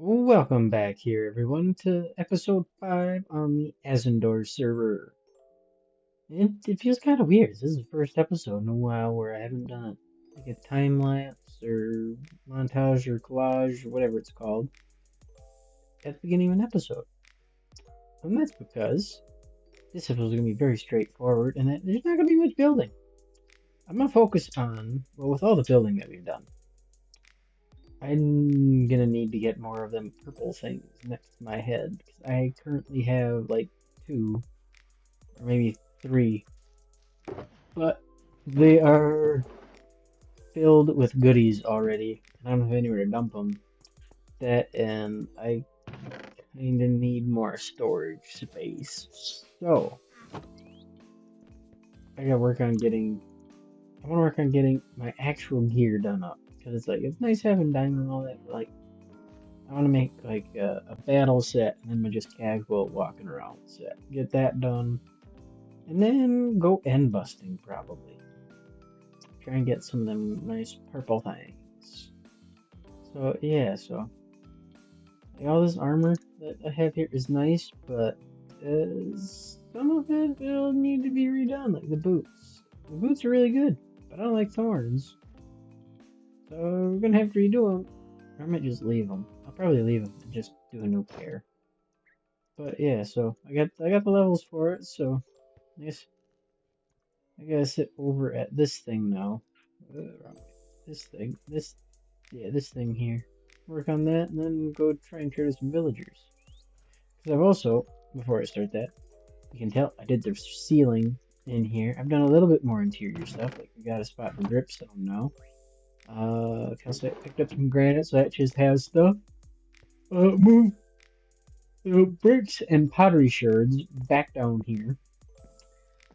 Welcome back here, everyone, to episode 5 on the Azundor server. It feels kind of weird. This is the first episode in a while where I haven't done like a time lapse or montage or collage or whatever it's called at the beginning of an episode. And that's because this episode is going to be very straightforward and that there's not going to be much building. I'm going to focus on, well, with all the building that we've done, I'm gonna need to get more of them purple things next to my head because I currently have like two or maybe three, but they are filled with goodies already, and I don't have anywhere to dump them. That and I kind of need more storage space, so I gotta work on getting. I want to work on getting my actual gear done up because it's nice having diamond and all that, but like I want to make like a battle set and then just casual walking around set. Get that done. And then go end busting probably. Try and get some of them nice purple things. So yeah, so like, all this armor that I have here is nice, but some of it will need to be redone, like the boots. The boots are really good, but I don't like thorns. So we're gonna have to redo them. I might just leave them. I'll probably leave them and just do a new pair. But yeah, so I got the levels for it, so I guess I gotta sit over at this thing now. Wrong way. This thing. This thing here. Work on that and then go try and trade with some villagers. Because I've also, before I start that, you can tell I did the ceiling in here. I've done a little bit more interior stuff, like we got a spot for dripstone now. Also I picked up some granite, so that just has stuff. Move the bricks and pottery sherds back down here.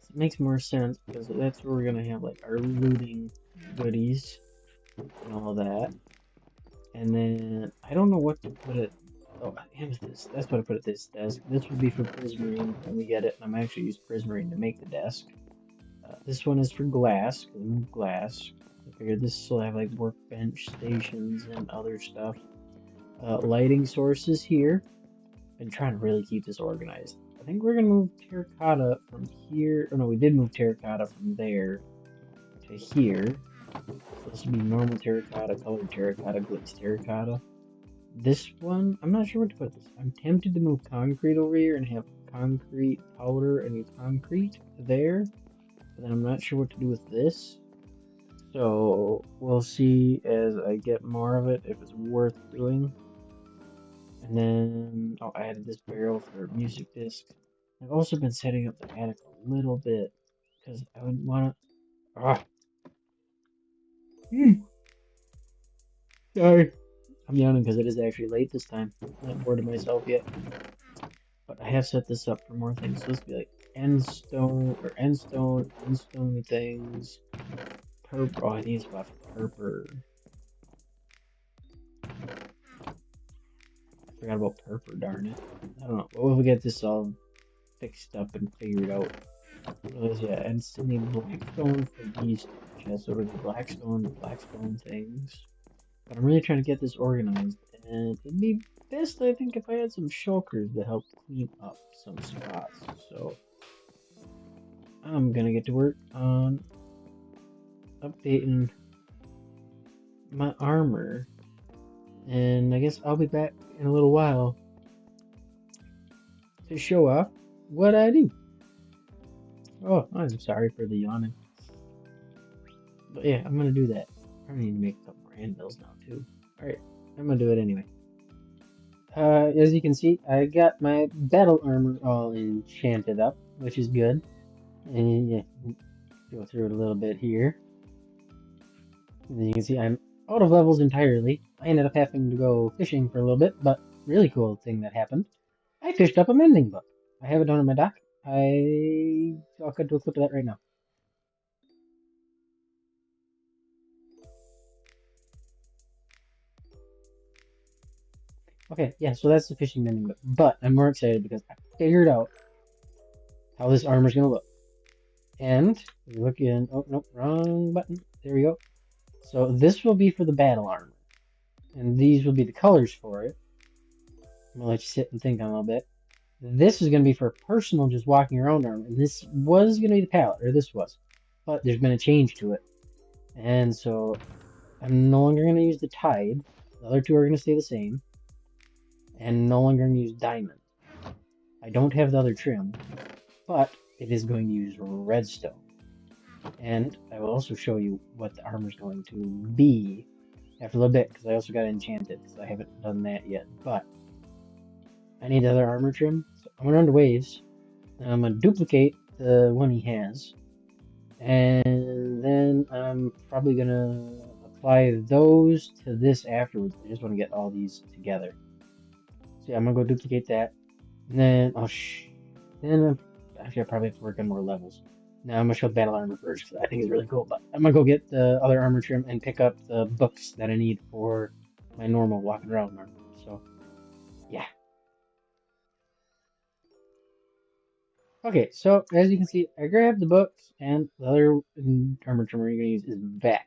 It makes more sense because that's where we're gonna have like our looting goodies and all that. And then I don't know what to put it. Oh, amethyst. That's what I put at this desk. This would be for prismarine when we get it. I'm actually use prismarine to make the desk. This one is for glass. Cause I move glass. I figured this will have like workbench stations and other stuff. Lighting sources here. Been trying to really keep this organized. I think we're gonna move terracotta from here. Or no, we did move terracotta from there to here. So this would be normal terracotta, colored terracotta, glazed terracotta. This one, I'm not sure what to put this. I'm tempted to move concrete over here and have concrete powder and concrete there. But then I'm not sure what to do with this. So we'll see as I get more of it if it's worth doing. And then, oh, I added this barrel for music disc. I've also been setting up the attic a little bit because I would want to. Ah, sorry. I'm yawning because it is actually late this time. I'm not bored of myself yet. But I have set this up for more things. So this would be like endstone things. Purple. Oh, I need a spot for purple. I forgot about purple, darn it. I don't know. We'll get this all fixed up and figured out. Yeah, and still need blackstone for these chests. So the blackstone things. But I'm really trying to get this organized, and it'd be best, I think, if I had some shulkers to help clean up some spots. So I'm gonna get to work on updating my armor, and I guess I'll be back in a little while to show off what I do. Oh, I'm sorry for the yawning. But yeah, I'm gonna do that. I need to make a couple more anvils now too. Alright, I'm gonna do it anyway. As you can see, I got my battle armor all enchanted up, which is good. And yeah, go through it a little bit here. And then you can see I'm out of levels entirely. I ended up having to go fishing for a little bit, but really cool thing that happened. I fished up a mending book. I have it down on my dock. I'll cut to a clip of that right now. Okay, yeah, so that's the fishing mending book. But I'm more excited because I figured out how this armor's gonna look. And we look in. Oh nope, wrong button. There we go. So this will be for the battle armor, and these will be the colors for it. I'm gonna let you sit and think on a little bit. This is gonna be for personal, just walking around armor, and this was gonna be the palette, or this was, but there's been a change to it, and so I'm no longer gonna use the Tide. The other two are gonna stay the same, and no longer gonna use Diamond. I don't have the other trim, but it is going to use Redstone. And I will also show you what the armor is going to be after a little bit, because I also got it enchanted, because I haven't done that yet. But I need the other armor trim, so I'm going to run to waves, and I'm going to duplicate the one he has, and then I'm probably going to apply those to this afterwards. I just want to get all these together. So yeah, I'm going to go duplicate that, and then, then actually I probably have to work on more levels. Now I'm gonna show the battle armor first because I think it's really cool. But I'm gonna go get the other armor trim and pick up the books that I need for my normal walking around armor. So yeah. Okay, so as you can see, I grabbed the books and the other armor trim we're gonna use is Vex.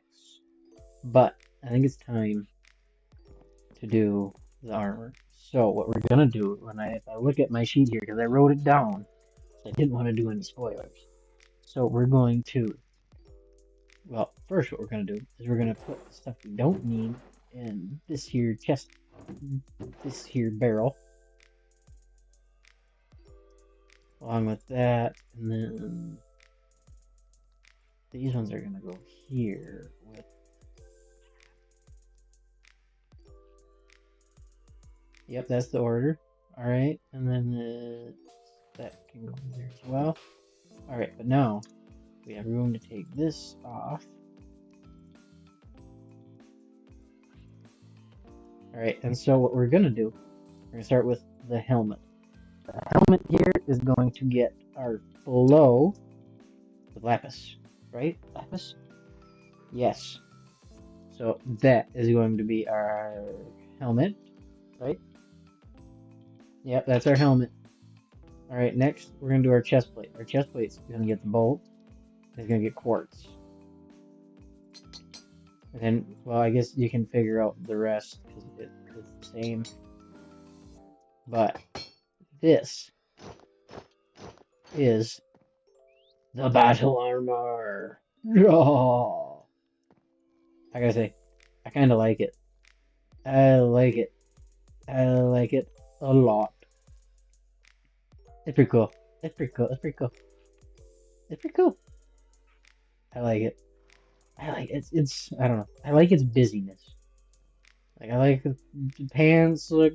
But I think it's time to do the armor. So what we're gonna do if I look at my sheet here, because I wrote it down, so I didn't want to do any spoilers. So we're going to, well, first what we're going to do is we're going to put the stuff we don't need in this here chest, this here barrel, along with that, and then these ones are going to go here with, yep, that's the order. All right, and then that can go in there as well. All right, but now we have room to take this off. All right, and so what we're gonna do, we're gonna start with the helmet. The helmet here is going to get our flow with lapis, right? Lapis? Yes. So that is going to be our helmet, right? Yep, that's our helmet. All right, next we're gonna do our chest plate. Our chest plate's gonna get the bolt. It's gonna get quartz. And then, well, I guess you can figure out the rest because it's the same. But this is the battle armor. Oh, I gotta say, I kind of like it. I like it. I like it a lot. It's pretty cool. It's pretty cool. It's pretty cool. It's pretty cool. I like it. I like it. It's I don't know. I like its busyness. Like I like the pants look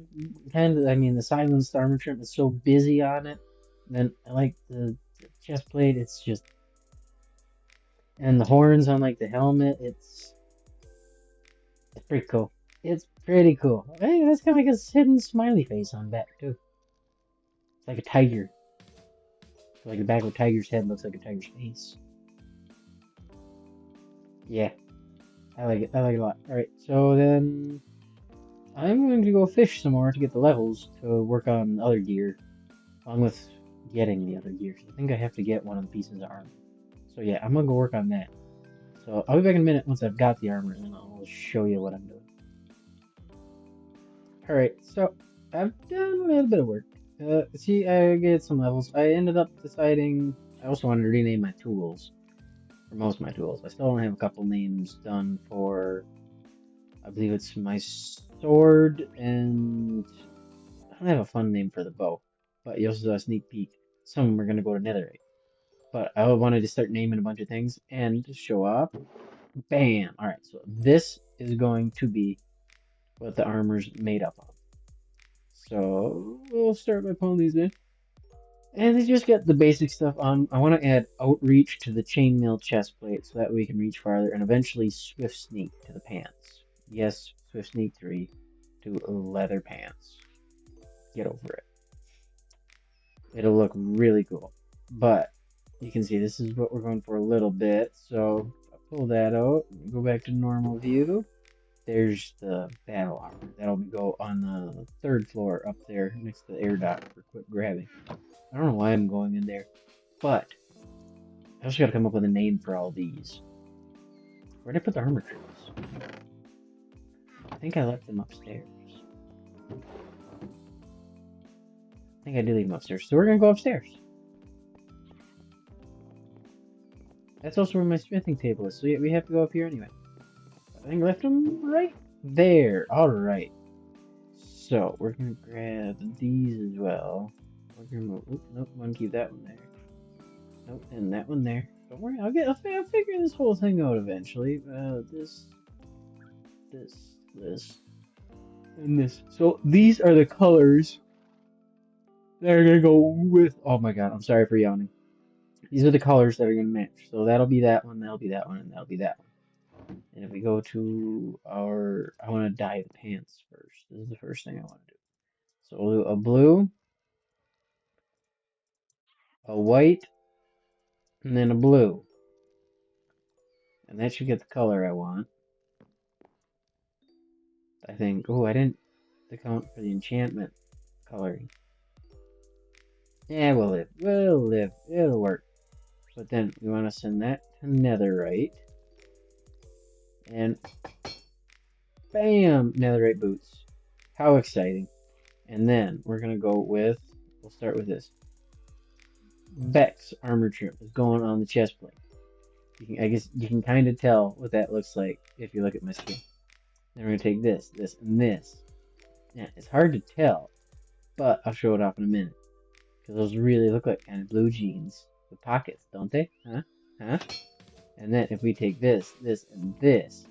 kind of. I mean, the silenced armor trim is so busy on it. And then I like the chest plate. It's just, and the horns on like the helmet. It's pretty cool. It's pretty cool. Hey, that's kind of like a hidden smiley face on back too. It's like a tiger. Like the back of a tiger's head looks like a tiger's face. Yeah, I like it. I like it a lot. Alright, so then I'm going to go fish some more to get the levels to work on other gear, along with getting the other gear. I think I have to get one of the pieces of armor. So yeah, I'm gonna go work on that. So I'll be back in a minute once I've got the armor, and I'll show you what I'm doing. Alright, so I've done a little bit of work. See, I get some levels. I ended up deciding I also wanted to rename my tools. For most of my tools. I still don't have a couple names done for, I believe it's my sword, and I don't have a fun name for the bow. But you also saw a sneak peek. Some of them are going to go to netherite. But I wanted to start naming a bunch of things and show up. Bam! Alright, so this is going to be what the armor's made up of. So we'll start by pulling these in. And they just get the basic stuff on. I want to add outreach to the chainmail chest plate so that we can reach farther, and eventually swift sneak to the pants. Yes, swift sneak 3 to leather pants. Get over it. It'll look really cool. But you can see this is what we're going for a little bit. So I'll pull that out, go back to normal view. There's the battle armor. That'll go on the 3rd floor up there next to the air dock for quick grabbing. I don't know why I'm going in there, but I also gotta come up with a name for all these. Where'd I put the armor trims? I think I left them upstairs. think I did leave them upstairs. So we're gonna go upstairs. That's also where my smithing table is. So yeah, we have to go up here anyway. I think I left them right there. Alright. So we're gonna grab these as well. We're gonna move. Oop, nope, I'm gonna keep that one there. Nope, and that one there. Don't worry, I'll figure this whole thing out eventually. This, and this. So these are the colors that are gonna go with. Oh my god, I'm sorry for yawning. These are the colors that are gonna match. So that'll be that one, that'll be that one, and that'll be that one. And if we go to our, I want to dye the pants first. This is the first thing I want to do. So we'll do a blue, a white, and then a blue. And that should get the color I want. I think. Oh, I didn't account for the enchantment coloring. Yeah, we'll live. We'll live. It'll work. But then we want to send that to netherite. And bam! Netherite boots. How exciting. And then we're going to go with, we'll start with this. Vex armor trim is going on the chest plate. I guess you can kind of tell what that looks like if you look at my skin. Then we're going to take this, and this. Yeah, it's hard to tell, but I'll show it off in a minute. Because those really look like kind of blue jeans with pockets, don't they? Huh? Huh? And then if we take this, and this,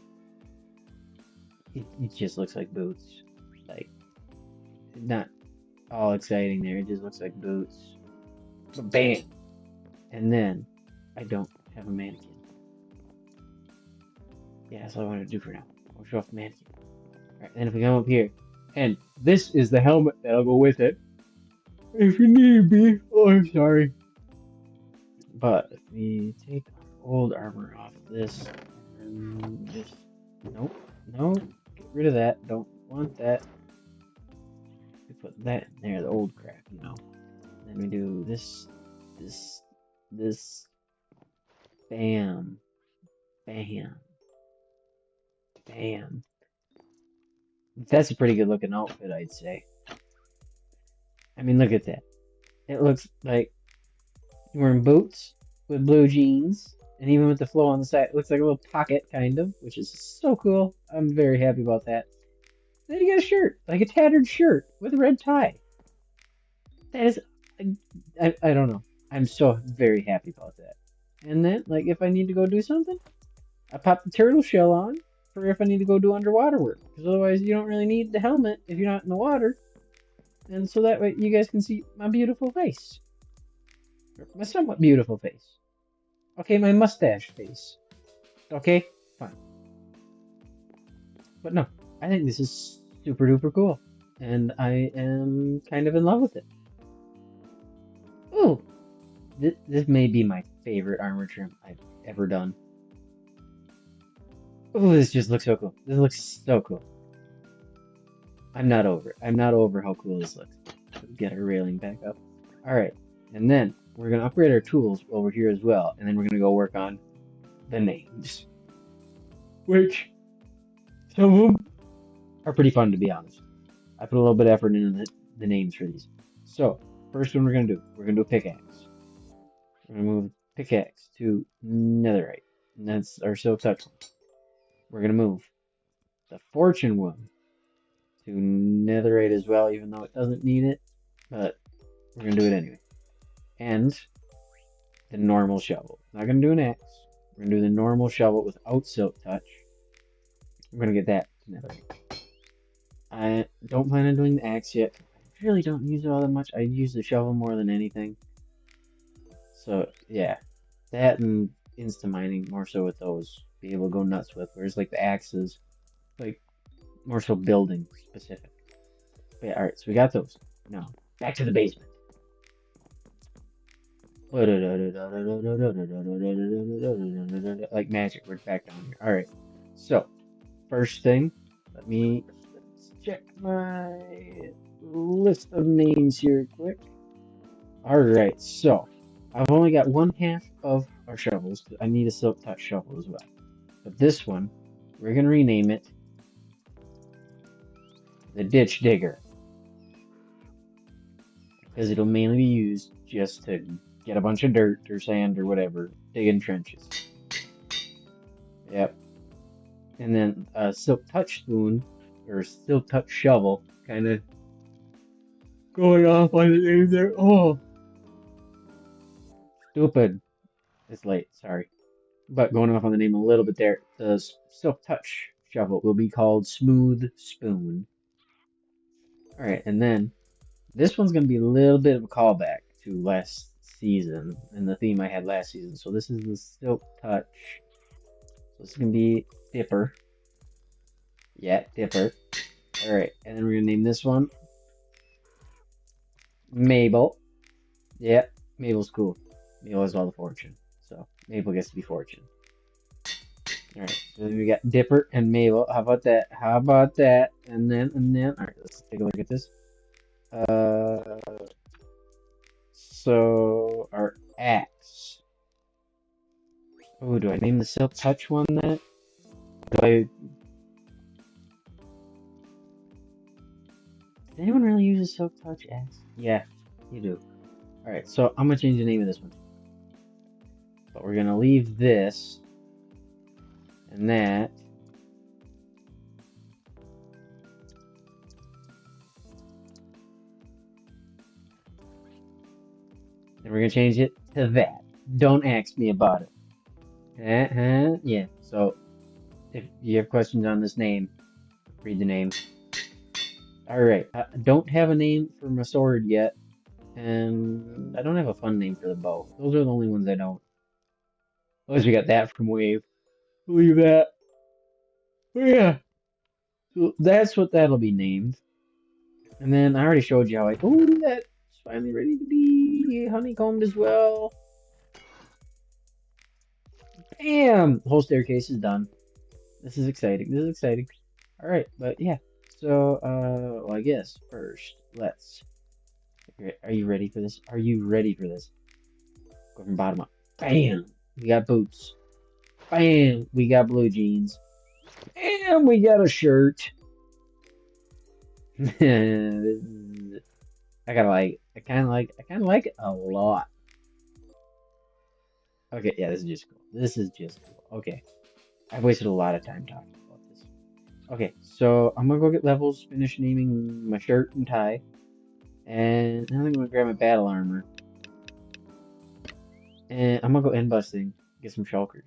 it just looks like boots. Like, not all exciting there, it just looks like boots. Bam! And then, I don't have a mannequin. Yeah, that's all I wanted to do for now. I'll show off the mannequin. Alright, then if we come up here, and this is the helmet that'll go with it. If you need be. Oh, I'm sorry. But if we take our old armor off of this, and just, nope, get rid of that, don't want that. We put that in there, the old crap, you know. Then we do this, bam, bam, bam. That's a pretty good looking outfit, I'd say. I mean, look at that. It looks like you're wearing boots with blue jeans, and even with the flow on the side, it looks like a little pocket, kind of, which is so cool. I'm very happy about that. Then you got a shirt, like a tattered shirt with a red tie. That is, I don't know. I'm so very happy about that. And then, like, if I need to go do something, I pop the turtle shell on for if I need to go do underwater work. Because otherwise, you don't really need the helmet if you're not in the water. And so that way, you guys can see my beautiful face. My somewhat beautiful face. Okay, my mustache face. Okay, fine. But no, I think this is super duper cool. And I am kind of in love with it. Ooh! This may be my favorite armor trim I've ever done. Ooh, this just looks so cool. This looks so cool. I'm not over it. I'm not over how cool this looks. Get our railing back up. Alright, and then we're going to upgrade our tools over here as well. And then we're going to go work on the names. Which, some of them are pretty fun, to be honest. I put a little bit of effort into the names for these. So, first one we're going to do. We're going to do a pickaxe. We're going to move pickaxe to netherite. And that's our silk touch one. We're going to move the fortune one to netherite as well, even though it doesn't need it. But we're going to do it anyway. And the normal shovel. Not going to do an axe. We're going to do the normal shovel without silk touch. We're going to get that to netherite. I don't plan on doing the axe yet. I really don't use it all that much. I use the shovel more than anything. So, yeah. That and insta-mining more so with those. Be able to go nuts with. Whereas, like, the axes, like, more so building specific. But yeah, alright, so we got those. Now, back to the basement. Like magic, we're back down here. Alright, so, first thing, let's check my list of names here quick. Alright, so, I've only got one half of our shovels. I need a silk touch shovel as well. But this one, we're going to rename it the Ditch Digger. because it'll mainly be used just to get a bunch of dirt or sand or whatever, digging trenches. Yep. And then a silk touch spoon or silk touch shovel, kind of going off on the name there. Oh, stupid. It's late, sorry. But going off on the name a little bit there, the silk touch shovel will be called Smooth Spoon. Alright, and then this one's going to be a little bit of a callback to last season and the theme I had last season. So this is the Silk Touch. So this is going to be Dipper. Yeah, Dipper. Alright, and then we're going to name this one Mabel. Yeah, Mabel's cool. Mabel has all the fortune. So Mabel gets to be fortune. Alright, so then we got Dipper and Mabel. How about that? How about that? And then, alright, let's take a look at this. So our axe. Oh, do I name the Silk Touch one that? Do I? Does anyone really use a Silk Touch axe? Yeah, you do. Alright, so I'm gonna change the name of this one. But we're gonna leave this and that. And we're gonna change it to that. Don't ask me about it. Yeah. So if you have questions on this name, read the name. Alright. I don't have a name for my sword yet. And I don't have a fun name for the bow. Those are the only ones I don't. Unless we got that from Wave. Leave that. But yeah. So that's what that'll be named. And then I already showed you how I. Oh, that's finally ready to be honeycombed as well. Bam! The whole staircase is done. This is exciting. This is exciting. Alright, but yeah. So, well, I guess first, let's. Are you ready for this? Are you ready for this? Go from bottom up. Bam! We got boots. Bam! We got blue jeans. Bam! We got a shirt. I kind of like it a lot. Okay, yeah, this is just cool. This is just cool. Okay, I've wasted a lot of time talking about this. Okay, so I'm gonna go get levels, finish naming my shirt and tie, and I think I'm gonna grab my battle armor, and I'm gonna go end busting, get some shulkers.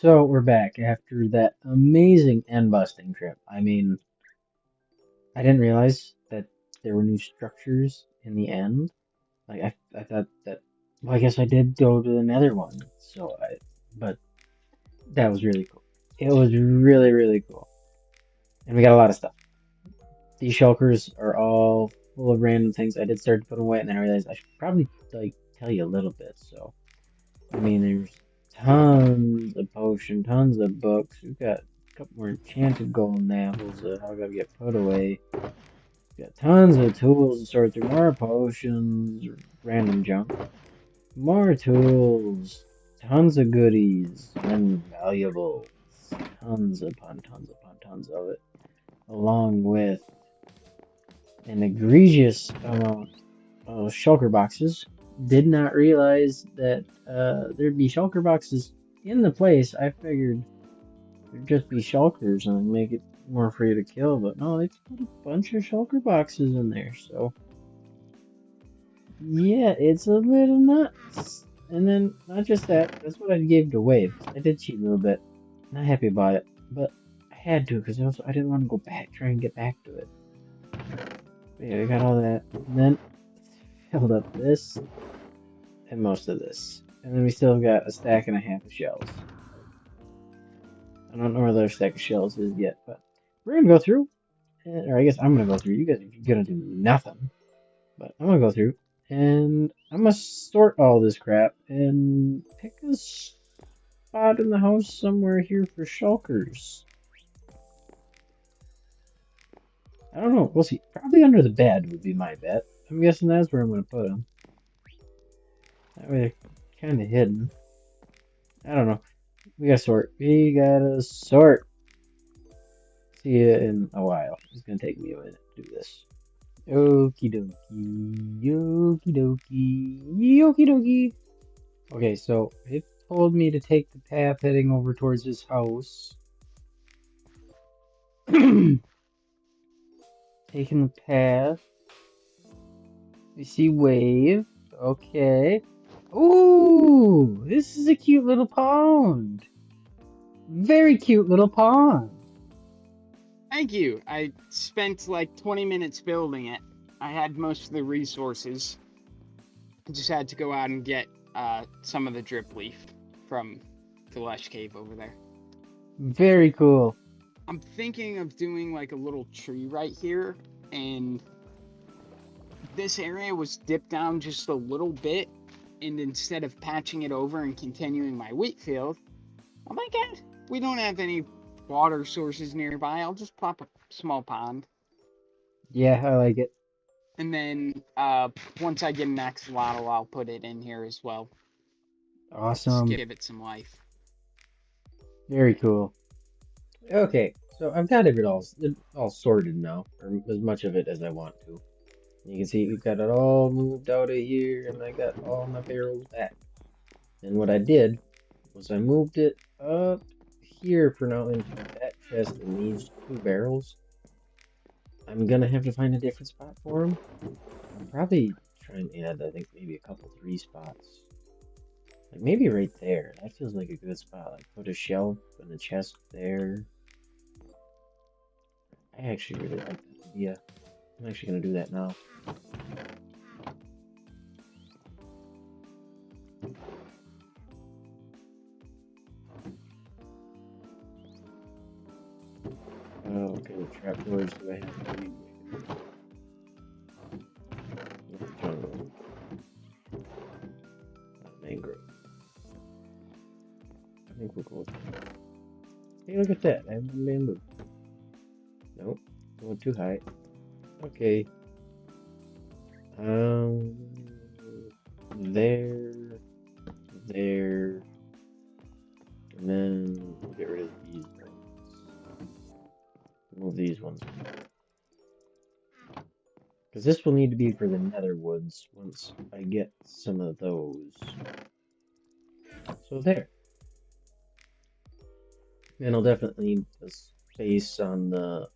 So we're back after that amazing end busting trip. I mean, I didn't realize that there were new structures in the end. Like I thought that. Well, I guess I did go to another one. But that was really cool. It was really really cool, and we got a lot of stuff. These shulkers are all full of random things. I did start to put them away, and then I realized I should probably like tell you a little bit. So I mean, there's tons of potion, tons of books. We've got a couple more enchanted golden apples that all gotta get put away. We've got tons of tools to sort through, more potions, random junk, more tools, tons of goodies, and valuables. Tons of it, along with an egregious amount of shulker boxes. Did not realize that there'd be shulker boxes in the place. I figured there'd just be shulkers and make it more free to kill, but no, they put a bunch of shulker boxes in there. So yeah, it's a little nuts. And then not just that, that's what I gave to Wave. I did cheat a little bit. Not happy about it, but I had to because I didn't want to go back, try and get back to it. But yeah, I got all that. And then filled up this and most of this. And then we still got a stack and a half of shells. I don't know where the other stack of shells is yet, but we're gonna go through. Or I guess I'm gonna go through. You guys are gonna do nothing. But I'm gonna go through. And I'm gonna sort all this crap and pick a spot in the house somewhere here for shulkers. I don't know. We'll see. Probably under the bed would be my bet. I'm guessing that's where I'm gonna put them. That way they're kind of hidden. I don't know. We gotta sort. We gotta sort. See you in a while. It's gonna take me a minute to do this. Okie dokie. Okie dokie. Okie dokie. Okay, so it told me to take the path heading over towards this house. Taking the path. We see Wave. Okay. Ooh, this is a cute little pond. Very cute little pond. Thank you. I spent like 20 minutes building it. I had most of the resources. I just had to go out and get some of the drip leaf from the Lush Cave over there. Very cool. I'm thinking of doing like a little tree right here, and this area was dipped down just a little bit, and instead of patching it over and continuing my wheat field, I'm like, we don't have any water sources nearby. I'll just plop a small pond. Yeah, I like it. And then once I get an axolotl, I'll put it in here as well. Just Awesome. give it some life. Very cool. Okay, so I've got it all sorted now, or as much of it as I want to. You can see we've got it all moved out of here, and I got all my barrels back. And what I did was I moved it up here for now into that chest and these two barrels. I'm gonna have to find a different spot for them. I'm probably trying to add, I think, maybe a couple, 3 spots. Like maybe right there. That feels like a good spot. Like put a shelf and a chest there. I actually really like that idea. I'm actually gonna do that now. Oh, what kind of trapdoors do I have to read? Jungle. Mangrove. I think we'll go with that. Hey, look at that. I have a bamboo. Nope. Going too high. Okay. There. There. And then we'll get rid of these ones. Move these ones. Because this will need to be for the nether woods once I get some of those. So there. And I'll definitely need the space on the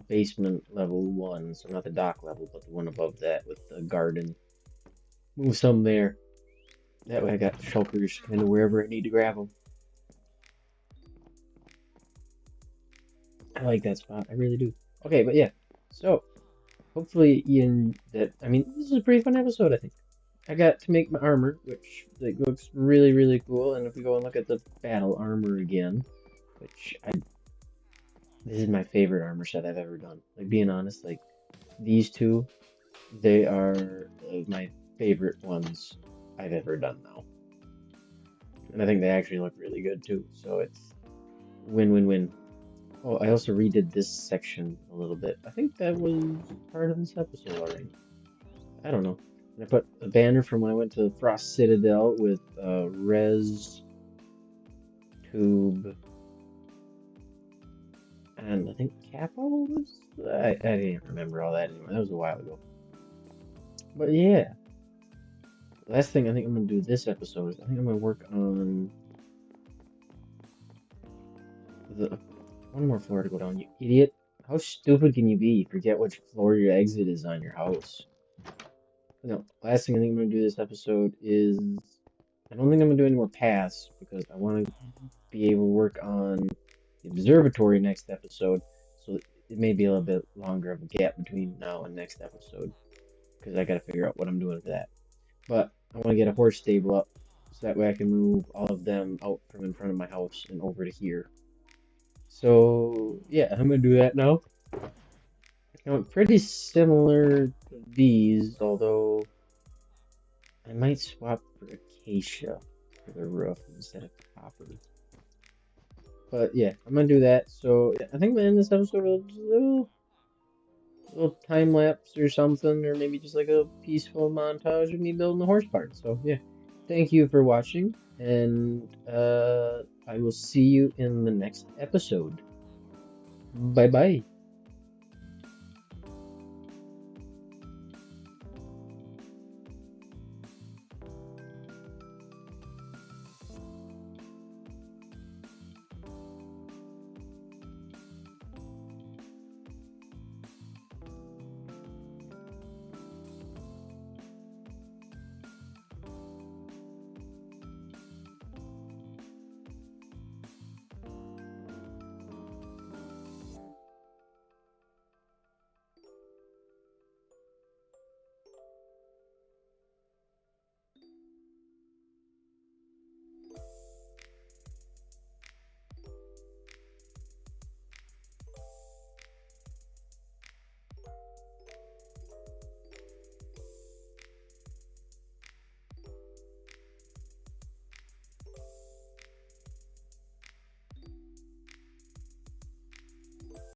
basement level 1, so not the dock level, but the one above that with the garden. Move some there. That way I got shulkers kind of wherever I need to grab them. I like that spot. I really do. Okay, but yeah. So hopefully Ian, I mean, this is a pretty fun episode. I think I got to make my armor, which like looks really cool. And if we go and look at the battle armor again, which this is my favorite armor set I've ever done. Like being honest, like these two, they are my favorite ones I've ever done now. And I think they actually look really good too. So it's win-win-win. Oh, I also redid this section a little bit. I think that was part of this episode already. I don't know. And I put a banner from when I went to Frost Citadel with res tube and I think capo was. I didn't remember all that anymore. That was a while ago. But yeah, last thing I think I'm gonna do this episode is I think I'm gonna work on the one more floor to go down. You idiot! How stupid can you be? You forget which floor your exit is on your house. No, last thing I think I'm gonna do this episode is I don't think I'm gonna do any more paths because I want to be able to work on the observatory next episode. So it may be a little bit longer of a gap between now and next episode because I gotta figure out what I'm doing for that. But I want to get a horse stable up so that way I can move all of them out from in front of my house and over to here. So yeah, I'm gonna do that now. Now, pretty similar to these, although I might swap for acacia for the roof instead of copper. But yeah, I'm gonna do that. So yeah, I think I'm gonna end this episode with a little time lapse or something, or maybe just like a peaceful montage of me building the horse barn. So yeah, thank you for watching, and I will see you in the next episode. Bye bye.